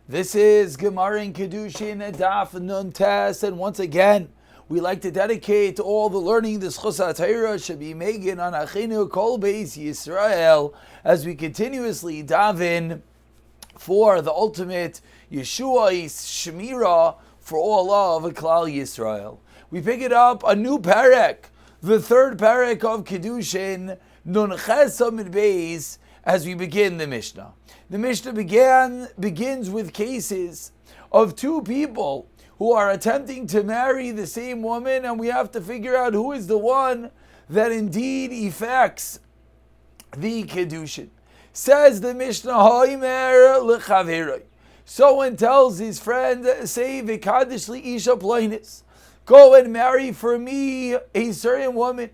This is Gemara in Kiddushin and Daf Nun Tes, and once again, we like to dedicate all the learning the Schus HaTorah should be making on Achinu Kol Beis Yisrael as we continuously daven for the ultimate Yeshua Shemira for all of Klal Yisrael. We pick it up a new parak, the third parak of Kiddushin, Nun Ches Amid Beis, as we begin the Mishnah. The Mishnah begins with cases of two people who are attempting to marry the same woman, and we have to figure out who is the one that indeed effects the Kiddushin. Says the Mishnah, Haimer lechaveroi. Someone tells his friend, say, V'kadish li isha ploinis. Go and marry for me a certain woman.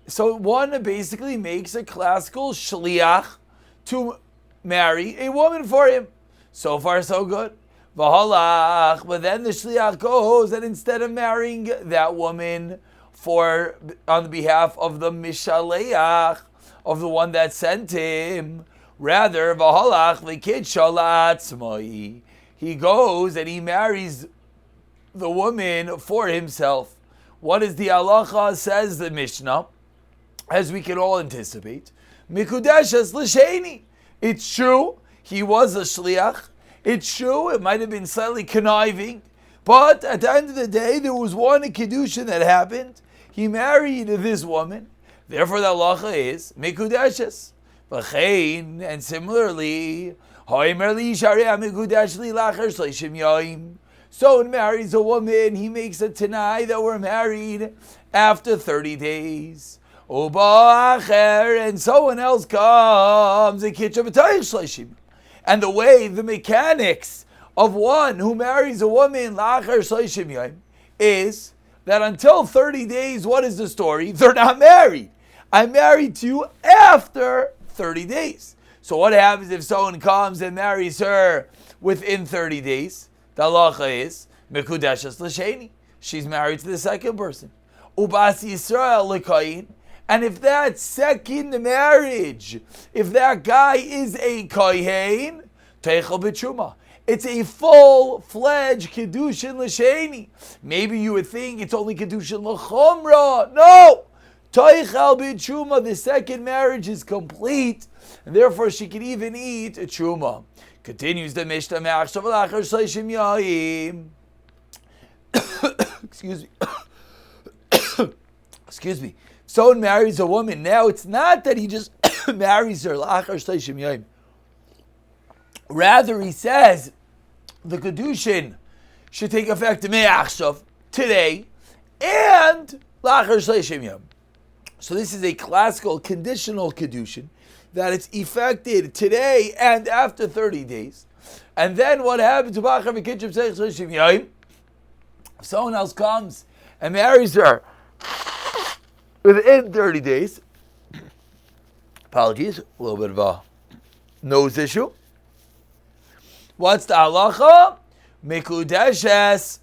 So one basically makes a classical shliach to marry a woman for him. So far, so good. V'halach, but then the shliach goes and instead of marrying that woman on behalf of the mishaleach, of the one that sent him, rather v'halach v'kid shalatzmai, he goes and he marries the woman for himself. What is the halacha? Says the Mishnah, as we can all anticipate, mikudeshes l'sheni. It's true, he was a shliach. It's true, it might have been slightly conniving, but at the end of the day, there was one Kiddushin that happened. He married this woman. Therefore, the halacha is mikudeshes. And similarly, someone marries a woman, he makes a tanai that we're married after 30 days. And someone else comes, and the way, the mechanics of one who marries a woman is that until 30 days, what is the story? They're not married. I'm married to you after 30 days. So what happens if someone comes and marries her within 30 days? The halacha is Mekudeshes l'sheni. She's married to the second person. Ubas Yisrael l'kayin. And if that second marriage, if that guy is a kohen, teichel b'tshuma. It's a full-fledged Kiddushin l'sheni. Maybe you would think it's only Kiddushin l'chomra. No! Teichel b'tshuma, the second marriage is complete, and therefore she can even eat a truma. Continues the Mishnah, me'achshav l'achar shleishim yayim. Excuse me. Excuse me. Someone marries a woman. Now it's not that he just marries her. Rather, he says the Kiddushin should take effect today and so this is a classical conditional Kiddushin that it's effected today and after 30 days. And then what happens if someone else comes and marries her within 30 days? Apologies, a little bit of a nose issue. What's the halacha? Mikudeshes.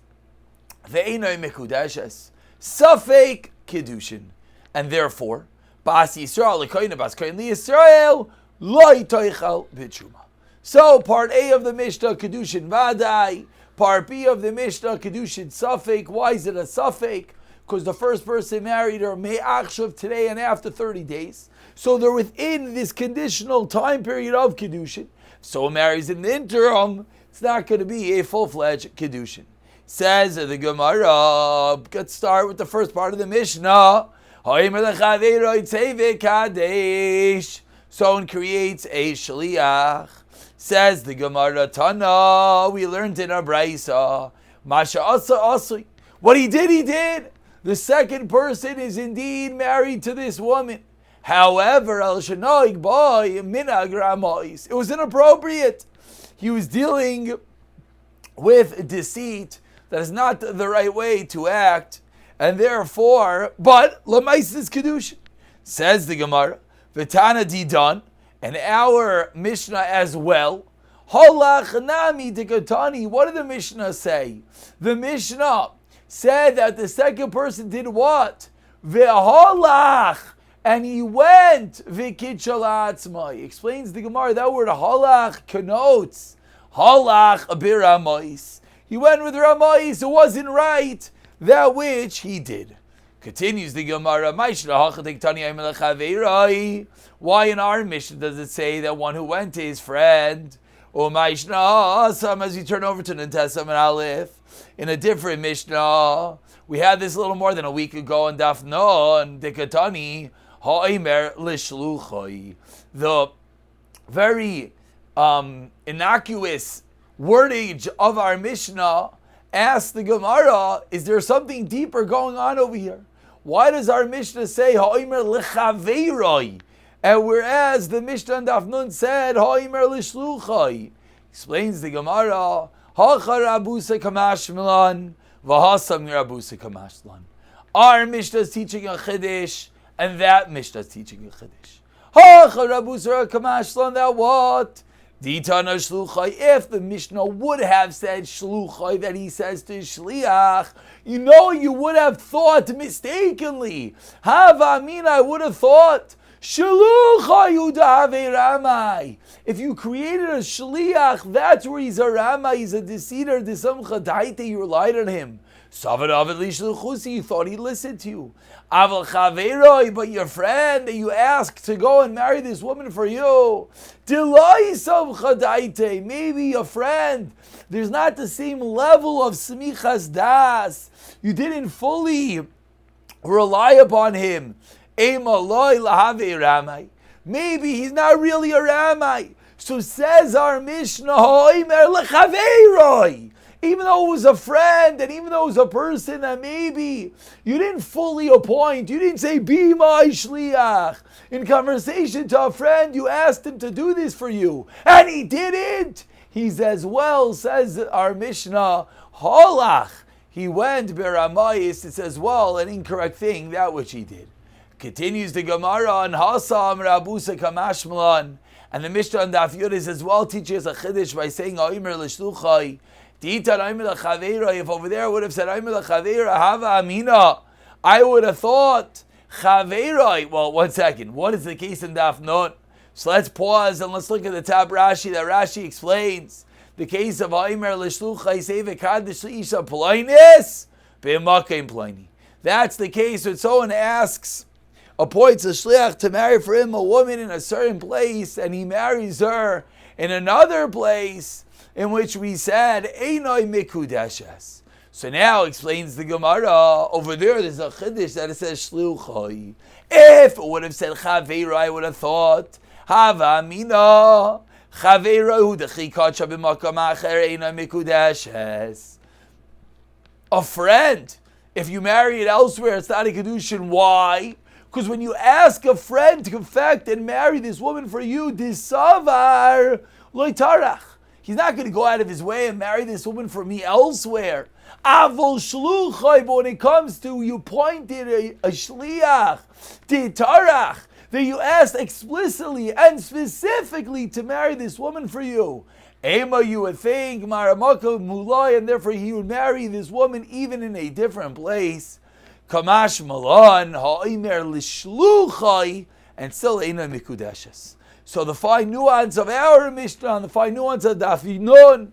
Ve'enoi mikudeshes. Safek Kiddushin. And therefore, Bas Yisrael, L'koyin Bas Koyin L'Yisrael, Loi Toichel B'tshuma. So, part A of the Mishnah, Kiddushin Vadai. Part B of the Mishnah, Kiddushin Safek. Why is it a Safek? Because the first person married her me'achshav today and after 30 days. So they're within this conditional time period of Kiddushin. If someone marries in the interim, it's not going to be a full-fledged Kiddushin. Says the Gemara, let's start with the first part of the Mishnah. Someone creates a shliach. Says the Gemara, Tana, we learned in our Braisa, Masha Asa Asui. What he did. The second person is indeed married to this woman. However, it was inappropriate. He was dealing with deceit. That is not the right way to act. And therefore, but Lamaisis Kiddushin. Says the Gemara, V'tana Didan, and our Mishnah as well. Holach Nami Dikatani. What did the Mishnah say? The Mishnah said that the second person did what? Ve'holach, and he went v'kid shalatzmai. Explains the Gemara, that word halach connotes Halach abir Ramois. He went with Ramois. It wasn't right, that which he did. Continues the Gemara. Why in our Mishnah does it say that one who went to his friend? As you turn over to Nuntes and Aleph, in a different Mishnah, we had this a little more than a week ago in Daf Non, Dekatani, Ha'omer Lishluchai. The very innocuous wordage of our Mishnah asks the Gemara, is there something deeper going on over here? Why does our Mishnah say Ha'omer Lechaveiroi? And whereas the Mishnah and Daf Nun said Ha'omer Lishluchai, explains the Gemara, Hacha Rabusa Kamashmalan, V'hasam Rabusa Kamashlan. Our Mishnah is teaching a Chiddush, and that Mishnah is teaching a Chiddush. Hacha Rabusa Kamashlan, that what? Ditana Shluchai, if the Mishnah would have said Shluchai, that he says to Shliach, you would have thought mistakenly. Hava Amin, I would have thought, Shluchai Udave Ramai. If you created a Shliach, that's where he's a Ramai, he's a deceiver, Disamcha Daite, you relied on him. Savad Avid Li Shluchusi, you thought he'd listen to you. Aval Chaveroi, but your friend that you asked to go and marry this woman for you. Maybe a friend, there's not the same level of smichas das. You didn't fully rely upon him. Maybe he's not really a Ramai. So says our Mishnah, even though it was a friend, and even though it was a person that maybe you didn't fully appoint, you didn't say, be my shliach. In conversation to a friend, you asked him to do this for you, and he didn't. He's as well, says our Mishnah, halach. He went beramayis, it's as well an incorrect thing, that which he did. Continues the Gemara on Hasam Rabusa Kamashmalan, and the Mishnah on Daf Yomi as well teaches a Chiddush by saying Oimer L'Shluchai. If over there I would have said Oimer L'Chaveira Hava Amina, I would have thought Chaveira. Well, 1 second. What is the case in Daf Non? So let's pause and let's look at the top Rashi that Rashi explains. The case of Oimer L'Shluchai Seve Kaddish L'Isha Plainis B'Makim Plaini. That's the case when someone appoints a shliach to marry for him a woman in a certain place, and he marries her in another place in which we said Einoi Mikudeshes. So now explains the Gemara over there's a chiddush that it says shluchai. If it would have said chaveira, I would have thought hava mina chaveira hu dechikacha b'makam acher Einoi Mikudeshes. A friend, if you marry it elsewhere, it's not a Kiddushin. Why? Because when you ask a friend to confect and marry this woman for you, disavar loitarach. He's not going to go out of his way and marry this woman for me elsewhere. Avol shluchai, but when it comes to you pointed a shliach, ditarach, that you asked explicitly and specifically to marry this woman for you. Ema, you would think, maramaka mulai, and therefore he would marry this woman even in a different place. Kamash malan ha'omer lishluchai, and still eina mikudeshes. So the fine nuance of our Mishnah and the fine nuance of Daf Yomi,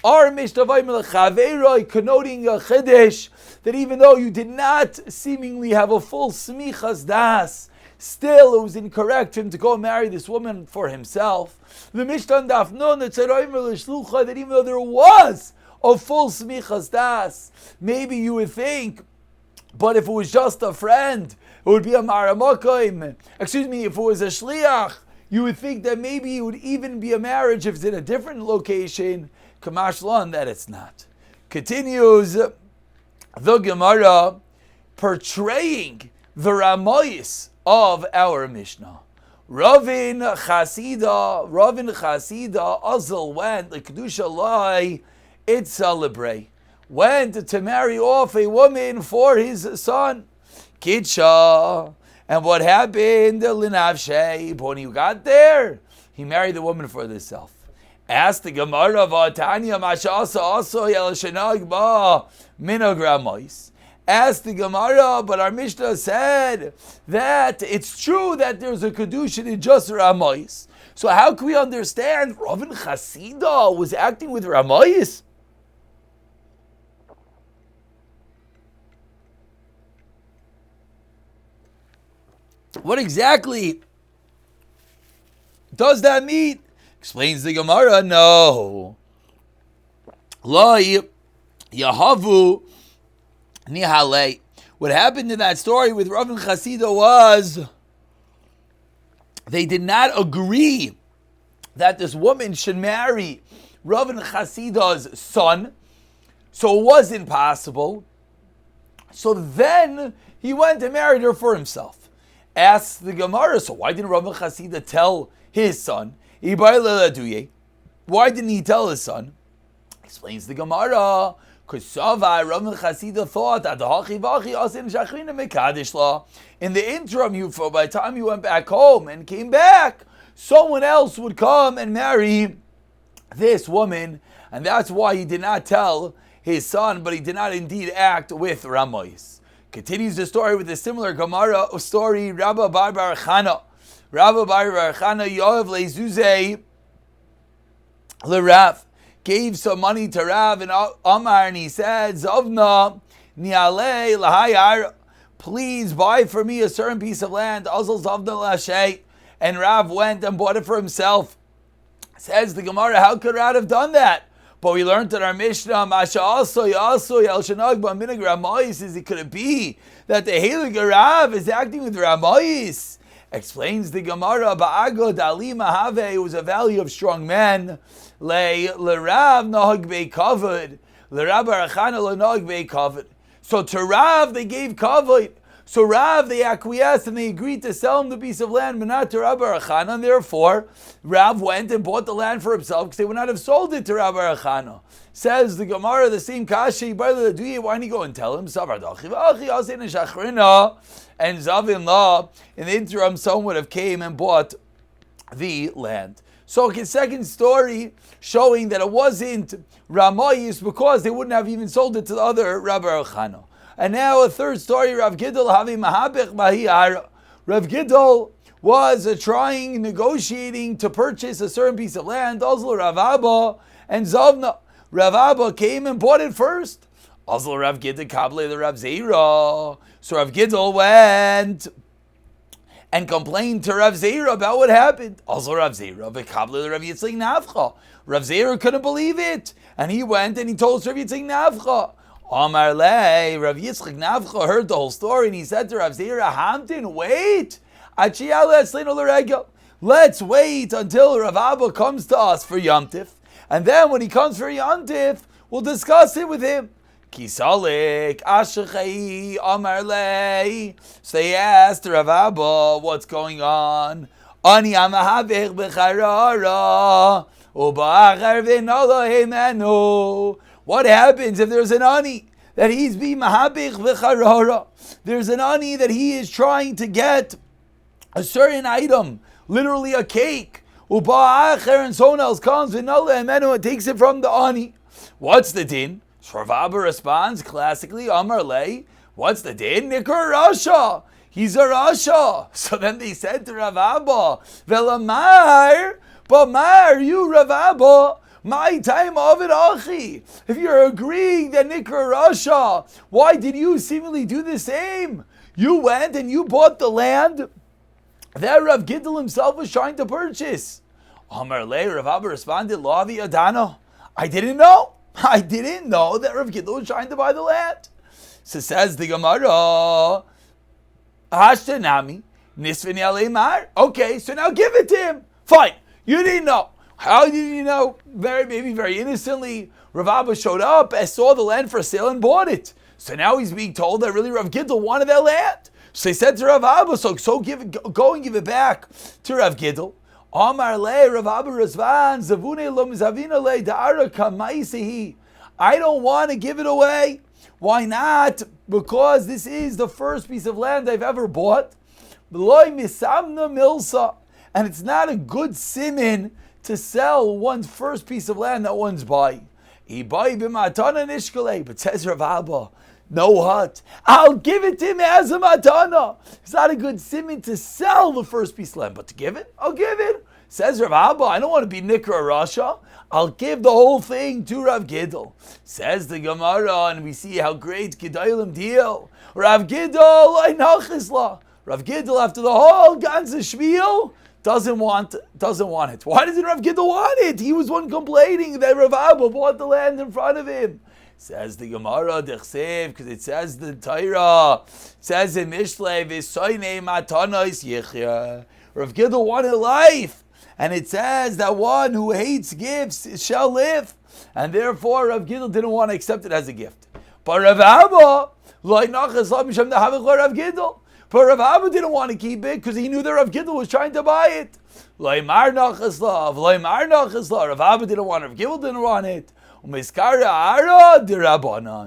our Mishnah of Omer Chaveiroi, connoting a chiddush that even though you did not seemingly have a full smichas das, still it was incorrect for him to go marry this woman for himself. The Mishnah and Daf Yomi that said Omer lishluchai, that even though there was a full smichas das, maybe you would think, but if it was just a friend, it would be a maramakim. If it was a shliach, you would think that maybe it would even be a marriage if it's in a different location. Kamashlan, that it's not. Continues the Gemara portraying the Ramois of our Mishnah. Ravin Chasida Azal went, the Kedusha Lai, it's celebrate. Went to marry off a woman for his son, Kidsha. And what happened? Linavshe, when he got there, he married the woman for himself. Asked the Gemara of Atanya Mashasa also Yelashanag Ba Minogramois. Asked the Gemara, but our Mishnah said that it's true that there's a Kiddushin in just Ramois. So how can we understand Rav and Chasida was acting with Ramayis? What exactly does that mean? Explains the Gemara, no. Lo Yahavu Nihale. What happened in that story with Rav and Chasida was they did not agree that this woman should marry Rav and Chasida's son, so it wasn't possible. So then he went and married her for himself. Asks the Gemara, so why didn't Rav and Chasida tell his son? Why didn't he tell his son? Explains the Gemara, because Rav and Chasida thought that the Hachi Vachi Asin Shachrina Mekadesh Law. In the interim, by the time you went back home and came back, someone else would come and marry this woman, and that's why he did not tell his son, but he did not indeed act with Ramois. Continues the story with a similar Gemara story. Rabba Bar Chana Yoav Lezuze LeRav gave some money to Rav and Amar, and he said, Zavna Niale Lahayar, please buy for me a certain piece of land. Azal Zavna Lashay, and Rav went and bought it for himself. Says the Gemara, how could Rav have done that? But we learned in our Mishnah, Masha Asoy El Shanag Baminig Ramois, is it could it be that the Heilig Rav is acting with Ramois? Explains the Gemara, Ba'agod Ali Mahave, it was a value of strong men. L'Rav Nahag Bei Kavod, L'Rab Arachana L'Nahag Bei Kavod. So to Rav they gave Kavod. So Rav, they acquiesced and they agreed to sell him the piece of land, but not to Rabbi Arachana, and therefore Rav went and bought the land for himself because they would not have sold it to Rabbi Arachana. Says the Gemara, the same Kashi, why didn't he go and tell him? And Zavin Law, in the interim, someone would have came and bought the land. So his second story showing that it wasn't Ramayis because they wouldn't have even sold it to the other Rabbi Arachana. And now a third story, Rav Gidol Havi Mahabich Mahiyar. Rav Gidol was negotiating to purchase a certain piece of land. Also Rav Abba and Zavna. Rav Abba came and bought it first. Also Rav Gidol Kable the Rav Zeira. So Rav Gidol went and complained to Rav Zeira about what happened. Also Rav Zeira, Kable the Rav Yitzchak Navcha. Rav Zeira couldn't believe it. And he went and he told Rav Yitzchak Navcha. Amar Le, Rav Yitzchak Navcha heard the whole story and he said to Rav Zeira, Hamtin, wait. Let's wait until Rav Abba comes to us for Yom Tif. And then when he comes for Yom Tif, we'll discuss it with him. Kisalik, Ashachai, Amar Le. So they asked Rav Abba, what's going on? Ani amahavich b'charara, uba'achar v'nolo hemenu. What happens if there's an ani that he's being mahabich v'charara? There's an ani that he is trying to get a certain item, literally a cake. Uba'acher, and someone else comes v'nolo hemenu and takes it from the ani. What's the din? Rav Abba responds classically, Amar Le. What's the din? Nikar Rasha. He's a Rasha. So then they said to Rav Abba, Velamar, but Mar, you Rav Abba, my time of it, Achi. If you're agreeing that Nikra Rasha, why did you seemingly do the same? You went and you bought the land that Rav Gidol himself was trying to purchase. Amar Le, Rav Abba responded, Lo avi adana. I didn't know that Rav Gidol was trying to buy the land. So says the Gemara, Hashtanami, Nisvin Yalei Mar. Okay, so now give it to him. Fine, you didn't know. How did you know? Very innocently, Rav Abba showed up and saw the land for sale and bought it. So now he's being told that really Rav Gidol wanted that land. So they said to Rav Abba, so go and give it back to Rav Gidol. Amar Le, Rav Abba responds, Zavune lo mizavina le da'ara kamaisehi. I don't want to give it away. Why not? Because this is the first piece of land I've ever bought. V'loi misamna milsa. And it's not a good simin to sell one's first piece of land that one's buying. But says Rav Abba, no what? I'll give it to him as a matana. It's not a good simin to sell the first piece of land, but to give it, I'll give it. Says Rav Abba, I don't want to be Nikra Rasha. I'll give the whole thing to Rav Gidl. Says the Gemara, and we see how great Gedalim deal. Rav Gidl, Einachisla. Rav Gidl, after the whole ganze Shmiel, doesn't want it. Why doesn't Rav Gidl want it? He was one complaining that Rav Abba bought the land in front of him. Says the Gemara, Dechsev, because it says the Torah, says in Mishlei, V'soynei matanos yichya. Rav Gidl wanted life. And it says that one who hates gifts shall live. And therefore, Rav Gidl didn't want to accept it as a gift. But Rav Abba, but Rav Abba didn't want to keep it because he knew that Rav Gidl was trying to buy it. Rav Abba didn't want it. Rav Gidl didn't want it.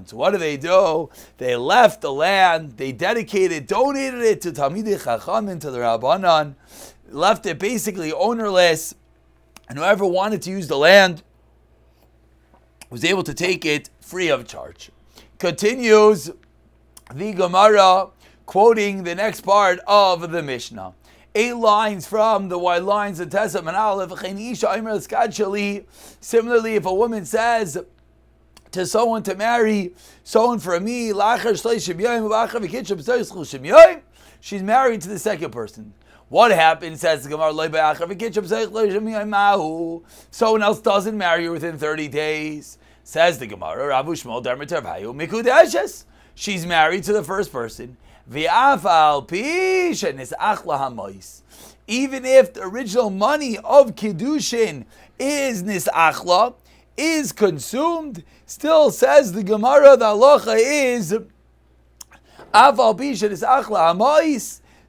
So what do? They left the land, they dedicated, donated it to Talmidei Chachamim, to the Rabbanan, left it basically ownerless, and whoever wanted to use the land was able to take it free of charge. Continues the Gemara, quoting the next part of the Mishnah. 8 lines from the white lines of Tesam and Aleph. Similarly, if a woman says to someone to marry someone for me, she's married to the second person. What happens, says the Gemara, someone else doesn't marry her within 30 days. Says the Gemara, she's married to the first person. Even if the original money of Kiddushin is nisachla, is consumed, still says the Gemara, the halacha is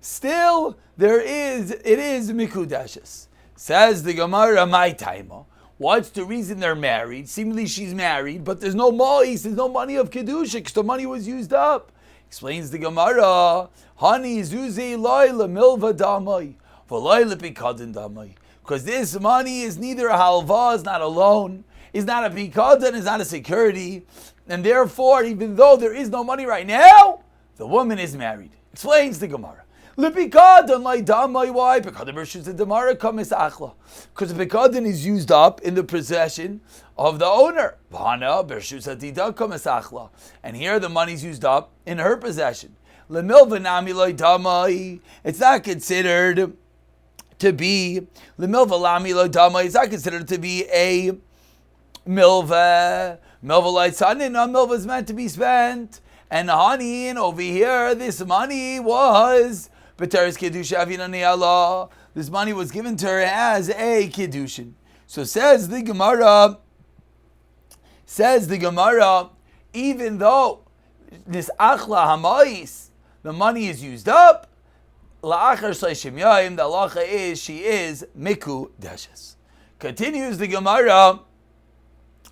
still it is mikudeshes. Says the Gemara, my taima. What's the reason they're married? Seemingly she's married, but there's no mois, there's no money of Kiddushin because the money was used up. Explains the Gemara, Hani zuzi loyla milva damai, v'loyla pikadin damai. Because this money is neither a halva, is not a loan, is not a pikadin, is not a security, and therefore, even though there is no money right now, the woman is married. Explains the Gemara. Lepikadin like damai, why? Pikadin versus the Gemara kamis achla. Because the pikadin is used up in the possession of the owner. And here the money's used up in her possession. It's not considered to be it's not considered to be a milva. Milva is meant to be spent. And honey, and over here, this money was this money was given to her as a Kiddushin. So says the Gemara, even though this achla hamais, the money is used up, la'achar shleishim yayim, the halacha is she is miku deshes. Continues the Gemara,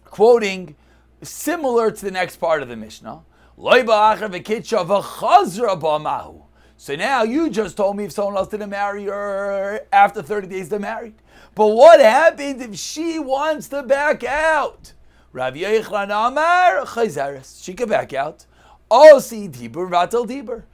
quoting similar to the next part of the Mishnah. Loy ba'achar v'kitcha v'chazra ba'mahu. So now you just told me if someone else didn't marry her after 30 days they're married. But what happens if she wants to back out? Rav Yochanan Amar Chayzeres. She can back out. Osi Dibur Vatel Dibur.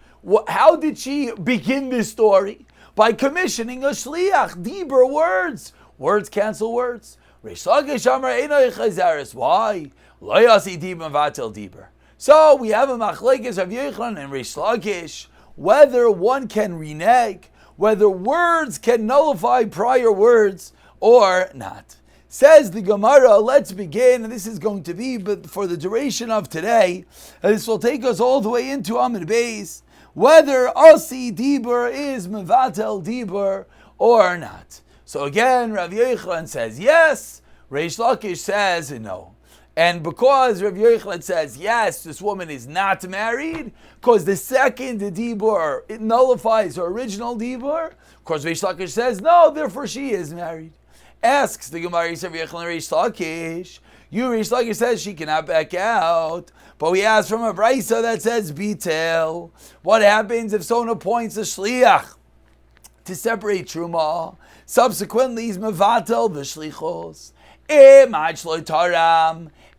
How did she begin this story? By commissioning a shliach. Dibur, words. Words cancel words. Reish Lakish Amar Einay Chayzeres. Why? Lo Yasi Dibur Vatel Dibur. So we have a machlekes Rav Yochanan and Reish Lakish, whether one can renege, whether words can nullify prior words or not. Says the Gemara, let's begin, and this is going to be but for the duration of today, and this will take us all the way into Amid Beis, whether Asi Dibur is Mevatel Dibur or not. So again, Rav Yochanan says yes, Reish Lakish says no. And because Rav Yochanan says, yes, this woman is not married, because the second Dibur, it nullifies her original Dibur, of course Reish Lakish says, no, therefore she is married. Asks the Gemara, Rav Yochanan, Reish Lakish, Reish Lakish says she cannot back out, but we ask from a brisa that says, Bitel, what happens if someone appoints a shliach to separate Truma, subsequently he's mevatel the shlichos,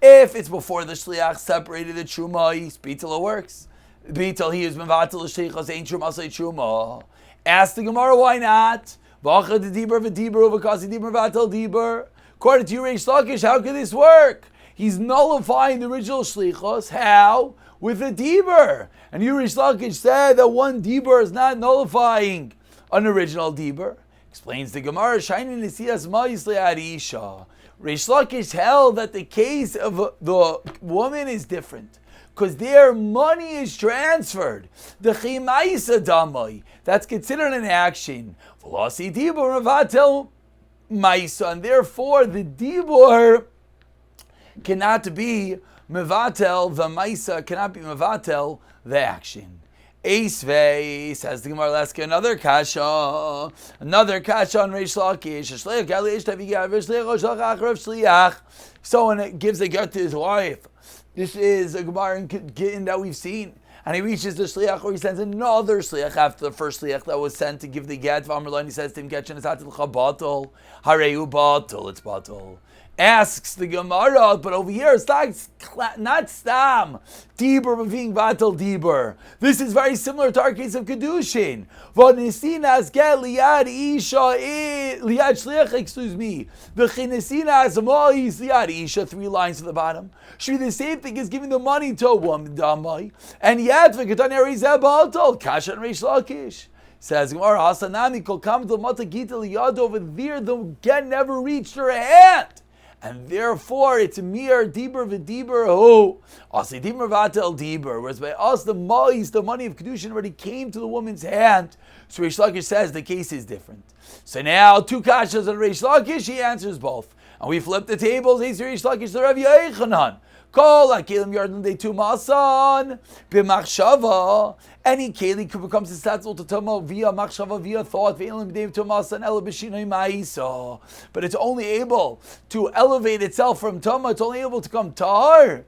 if it's before the shliach separated the truma, Beetle works. Beetle he is mevatel shlichos ain't truma say truma. Ask the Gemara why not? V'achad the dibur v'dibur uv'kasi dibur v'atel dibur. According to you, Reish Lakish, how could this work? He's nullifying the original shlichos. How? With a dibur. And you, Reish Lakish, said that one dibur is not nullifying an original dibur. Explains the Gemara, Shainin Nisias Ma'is Le'arisha. Reish Lakish held that the case of the woman is different, because their money is transferred. The Chimaisa Damai, that's considered an action. Velasi Dibur Vatel Maisa, and therefore the Dibur cannot be Mevatel, the Maisa cannot be Mevatel, the action. Eisvei, says the Gemara, let's get another kasha on Reish Lakish. Someone gives a get to his wife. This is a Gemara in Gittin that we've seen. And he reaches the shliach, or he sends another shliach after the first shliach that was sent to give the get. He says to him, get batal, hareu batal, it's batal. Asks the Gemara, but over here it's not stam dibur being batal dibur. This is very similar to our case of Kiddushin. V'nesinas get liad isha liad shliach, excuse me. V'chinesinas mo'is liad isha, 3 lines to the bottom. Should be the same thing as giving the money to a woman, damai. And yet v'ketaneri zeh batal kasha and Reish Lakish. Says Gemara, Hasanami kol kam to mata gita liyad, over there the get never reached her hand. And therefore, it's mere dibur v'dibur who asi dibur vatel dibur. Whereas by us, the money of Kiddushin already came to the woman's hand. So Reish Lakish says the case is different. So now 2 kashas on Reish Lakish, he answers both. And we flip the tables. He's Reish Lakish to Rav Yochanan. Kol hakelim yarden de tumasan b'machshava. Any keli becomes susceptible to tuma via machshava, via thought. Ve'elim b'deim tumasan ela b'shinoi ma'isa. But it's only able to elevate itself from tuma. It's only able to come tahar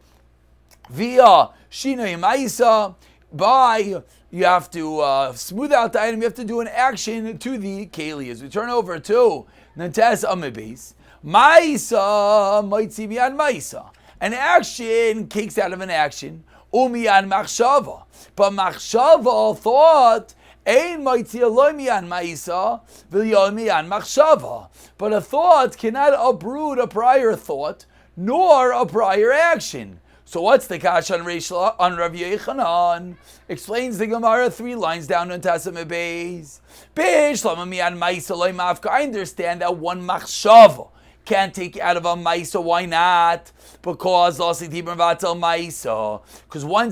via shinoi ma'isa. By you have to smooth out the item. You have to do an action to the keli. As we turn over to Nantes Amibes, ma'isa moitzi b'yad ma'isa. An action kicks out of an action. Umiyan machshava. But machshava, thought, ein moitzi aloi miyan ma'isa, v'lyon miyan machshava. But a thought cannot uproot a prior thought, nor a prior action. So what's the kasha on Rav Yochanan? Explains the Gemara 3 lines down in Tassim Beis. B'shlama miyan ma'isa loy mafka. I understand that one machshava can't take out of a maisa. Why not? Because one's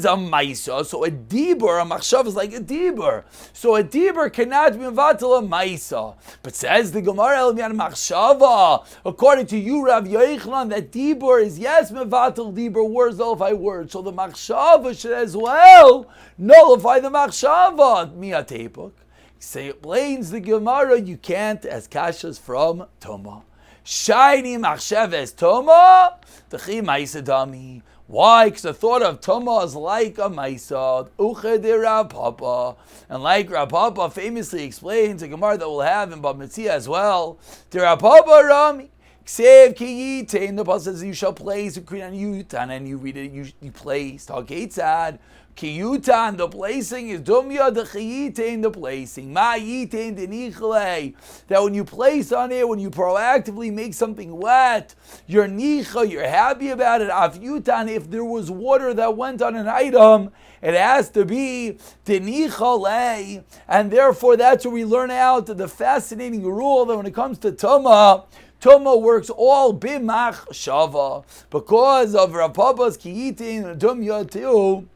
a maisa, so a dibur, a machshav is like a dibur. So a dibur cannot be mevatel a maisa. But says the Gemara el miyan machshava, according to you, Rav Yochanan, that dibur is yes mevatel dibur, words nullify words. So the machshava should as well nullify the machshava. Mia tepuk. Say explains the Gemara, you can't as kashas from Toma. Shiny machsheves toma, the chi maisa dami. Why? Because the thought of toma is like a maisa. Uche de Rav Papa, and like Rav Papa famously explains a Gemara that we'll have in Bab Metzia as well. De Rav Papa Rami. Ksev ki yitain, the pasuk says you shall place ukrin and yutan, and you read it, you place. Tal keitzad. Ki yutan, the placing is dumya de chiyitain, the placing. Ma yitain de nichle. That when you place on it, when you proactively make something wet, you're nicha, you're happy about it. Af yutan, if there was water that went on an item, it has to be de nichle. And therefore, that's where we learn out the fascinating rule that when it comes to Tuma works all bimach shava because of Rav Papa's kiyitin dumya too.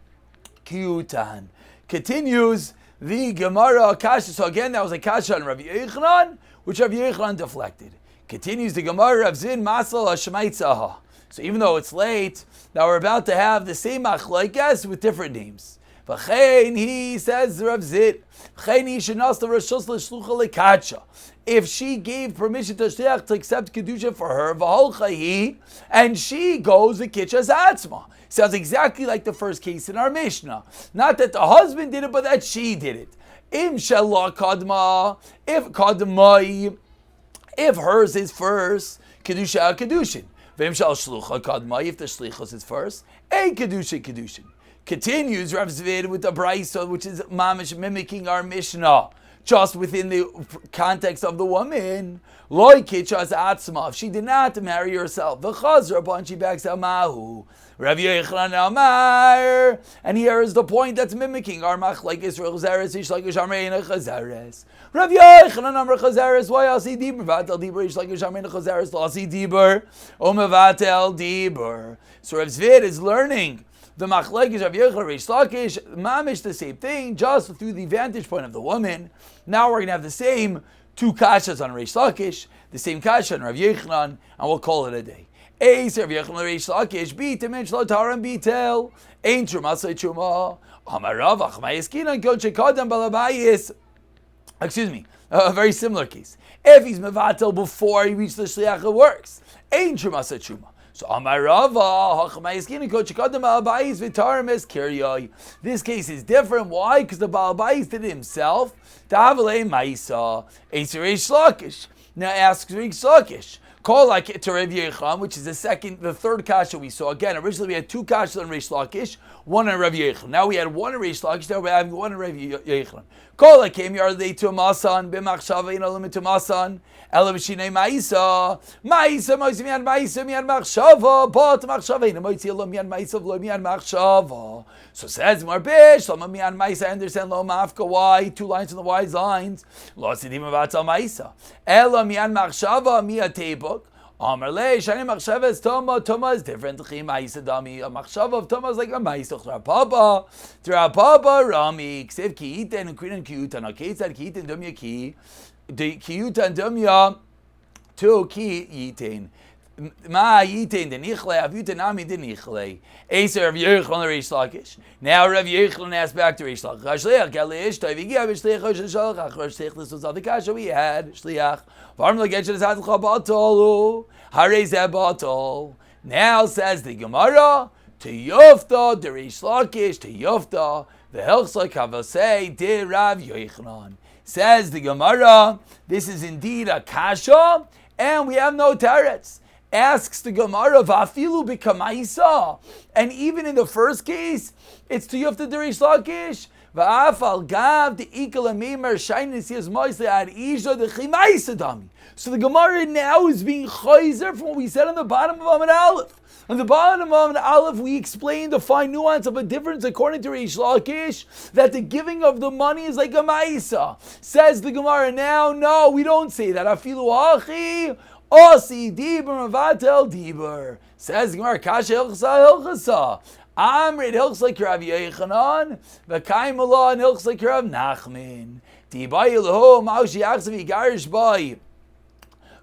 Kiyutan. Continues the Gemara kasha. So again, that was a kasha on Rav Yochanan, which Rav Yochanan deflected. Continues the Gemara Rav Zin Masal Hashmaitzaha. So even though it's late, now we're about to have the same machlokes with different names. V'chein, he says Rav Zin, v'chein he shenas l'rashos l'shlucha lekacha. If she gave permission to shliach to accept kedusha for her, v'holcha he, and she goes the kitchas atzma. Sounds exactly like the first case in our Mishnah. Not that the husband did it, but that she did it. Im shelah kadma, if kadmai, if hers is first, kedusha kedushin. V'im shel shlucha kadma, if the shlichus is first, a kedushin. Continues Rav Zvid with the brayso, which is mamish mimicking our Mishnah. just within the context of the woman. Loi kitchas atzma, if she did not marry herself, v'chazra upon she backs out mahu. Rav Yochanan Amar, and here is the point that's mimicking our machlek Israel Chazares, Ishlakish Amreina Chazares. Rav Yochanan Amar Chazares, why Asi Dibur? Vatel Dibur, Ishlakish Amreina Chazares, Asi Dibur, Omevatel Dibur. So Rav Zvid is learning the machlekes of Yochanan Reish Lakish, mamish the same thing, just through the vantage point of the woman. Now we're going to have the same two kashas on Reish Lakish, the same kasha on Rav Yochanan, and we'll call it a day. Eis Rav Yochanan Reish Lakish, bitem en shlotaram bitel, ein truma say truma, amarav achmayeskinan kol shekadam balabayis. Excuse me, a very similar case. If he's mevatel before he reached the shliach, it works. Ein truma say truma. So this case is different. Why? Because the Baal Bayis did it himself. Now asks Reish Lakish. Call like to Rav Yochanan, which is the third kasha we saw. Again, originally we had two kashas on Reish Lakish, one on Rav Yochanan. Now we had one on Reish Lakish, now we're having one on Rav Yochanan. Call like came yardei to masan b'machshava in alim to masan elam shinei ma'isa moisi miyan ma'isa miyan machshava but machshava in moisi lo miyan ma'isa lo miyan machshava. So says Marbish lo miyan ma'isa. Understand lo mafka why? Two lines in the wise lines. Lo sidim avatzal ma'isa elam miyan machshava miya tebuk. Amar le shani machshava is toma. Toma is different. Chi ma'isa dami. A machshava of toma is like a ma'isa. Trapapa rami. Ksiv ki iten ukrinan ki utan. Okay, it's that ki iten dumya ki. The ki utan dumya to ki iten. Ma yitin the nichle avutin ami the nichle. Eser Rav Yochanan Reish Lakish. Now Rav Yochanan asks back to Reish Lakish. Shliach galish toivigi avishliach shliach shliach. This was the kasha we had. Shliach. Varm lagetch es hat chabatolu. Harei zebatol. Now says the Gemara to Yofta the Reish Lakish to Yofta the Hilchsok Havasei de Rav Yochanan. Says the Gemara, this is indeed a kasha, and we have no teretz. Asks the Gemara, Vafilu b'kamaisa, and even in the first case, it's to Yofta Derish Lakish. Va'afal gav the ikal amimer shainis yis moisle ad isha the chimaisa dami. So the Gemara now is being chayzer from what we said on the bottom of Amud Aleph. On the bottom of Amud Aleph, we explained the fine nuance of a difference according to Reish Lakish, that the giving of the money is like a ma'isa. Says the Gemara now, no, we don't say that. Afilu achi. Osi dibur mavatel dibur. Says Gemara, kasha hilchasa. Amrit hilchas like Rav Yochanan, v'kaim Allah and hilchas like Rav Nachman. Dibai leho ma'ushi achzav yigarish by.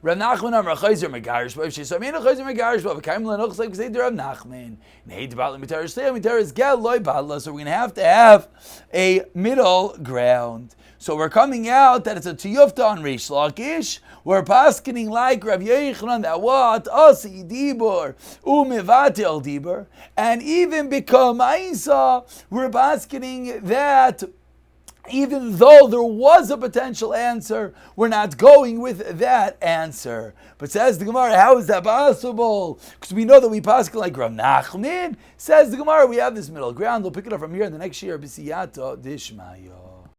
Rav Nachman amar chayzer megarish by. She's a mina chayzer megarish by. V'kaim Allah and hilchas like Zayder Rav Nachman. Nei debatli mitar shleim mitar is gel loy badla. So we're going to have a middle ground. So we're coming out that it's a tiyufta on Reish Lakish. We're paskening like Rav Yochanan that what asi dibur umevatel dibur, and even become Isa. We're paskening that even though there was a potential answer, we're not going with that answer. But says the Gemara, how is that possible? Because we know that we pasken like Rav Nachman. Says the Gemara, we have this middle ground. We'll pick it up from here in the next year. B'siyata dishmaya.